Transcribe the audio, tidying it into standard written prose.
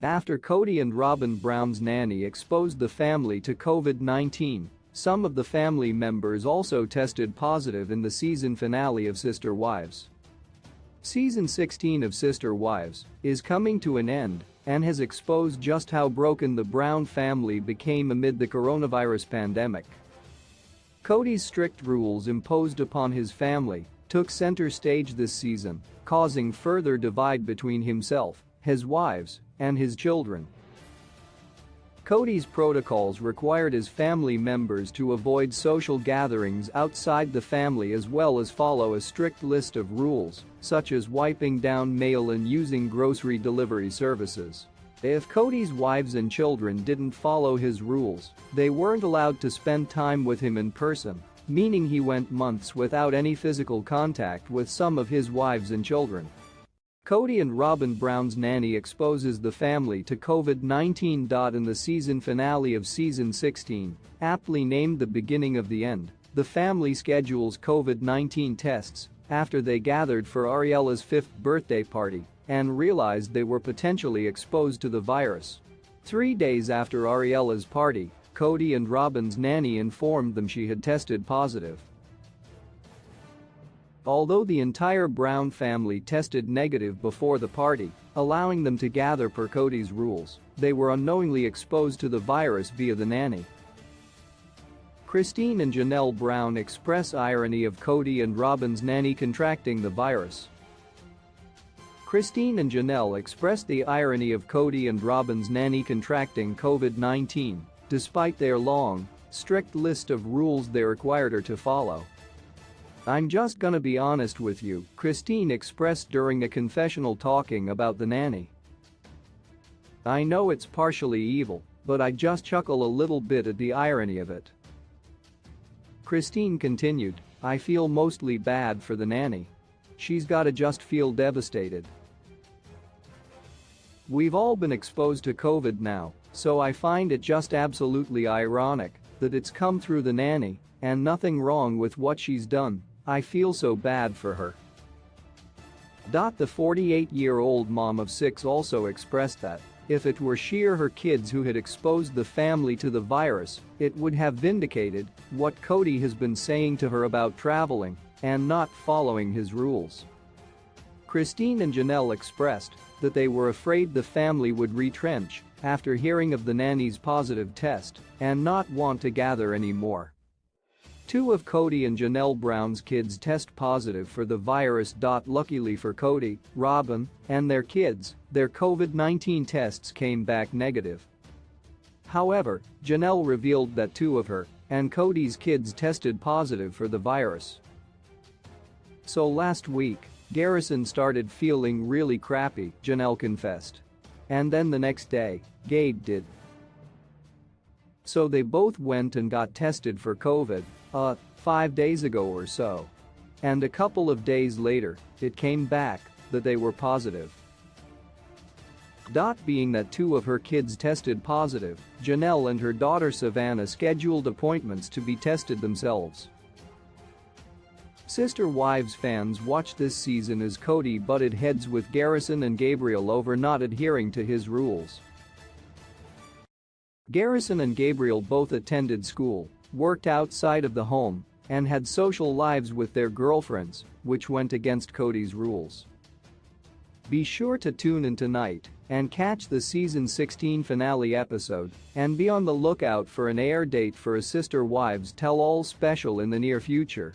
After Cody and Robin Brown's nanny exposed the family to COVID-19, some of the family members also tested positive in the season finale of Sister Wives. Season 16 of Sister Wives is coming to an end and has exposed just how broken the Brown family became amid the coronavirus pandemic. Cody's strict rules imposed upon his family took center stage this season, causing further divide between himself, his wives, and his children. Cody's protocols required his family members to avoid social gatherings outside the family as well as follow a strict list of rules, such as wiping down mail and using grocery delivery services. If Cody's wives and children didn't follow his rules, they weren't allowed to spend time with him in person, meaning he went months without any physical contact with some of his wives and children. Cody and Robin Brown's nanny exposes the family to COVID-19. In the season finale of season 16, aptly named The Beginning of the End, the family schedules COVID-19 tests after they gathered for Ariella's 5th birthday party and realized they were potentially exposed to the virus. 3 days after Ariella's party, Cody and Robin's nanny informed them she had tested positive. Although the entire Brown family tested negative before the party, allowing them to gather per Cody's rules, they were unknowingly exposed to the virus via the nanny. Christine and Janelle Brown express irony of Cody and Robin's nanny contracting the virus. Christine and Janelle expressed the irony of Cody and Robin's nanny contracting COVID-19, despite their long, strict list of rules they required her to follow. "I'm just gonna be honest with you," Christine expressed during a confessional talking about the nanny. "I know it's partially evil, but I just chuckle a little bit at the irony of it." Christine continued, "I feel mostly bad for the nanny. She's gotta just feel devastated. We've all been exposed to COVID now, so I find it just absolutely ironic that it's come through the nanny and nothing wrong with what she's done. I feel so bad for her." The 48-year-old mom of 6 also expressed that if it were she or her kids who had exposed the family to the virus, it would have vindicated what Cody has been saying to her about traveling and not following his rules. Christine and Janelle expressed that they were afraid the family would retrench after hearing of the nanny's positive test and not want to gather anymore. 2 of Cody and Janelle Brown's kids test positive for the virus. Luckily for Cody, Robin, and their kids, their COVID-19 tests came back negative. However, Janelle revealed that 2 of her and Cody's kids tested positive for the virus. "So last week, Garrison started feeling really crappy," Janelle confessed. "And then the next day, Gabe did. So they both went and got tested for COVID, 5 days ago or so. And a couple of days later, it came back that they were positive." Being that 2 of her kids tested positive, Janelle and her daughter Savannah scheduled appointments to be tested themselves. Sister Wives fans watched this season as Cody butted heads with Garrison and Gabriel over not adhering to his rules. Garrison and Gabriel both attended school, worked outside of the home, and had social lives with their girlfriends, which went against Cody's rules. Be sure to tune in tonight and catch the season 16 finale episode and be on the lookout for an air date for a Sister Wives Tell-All special in the near future.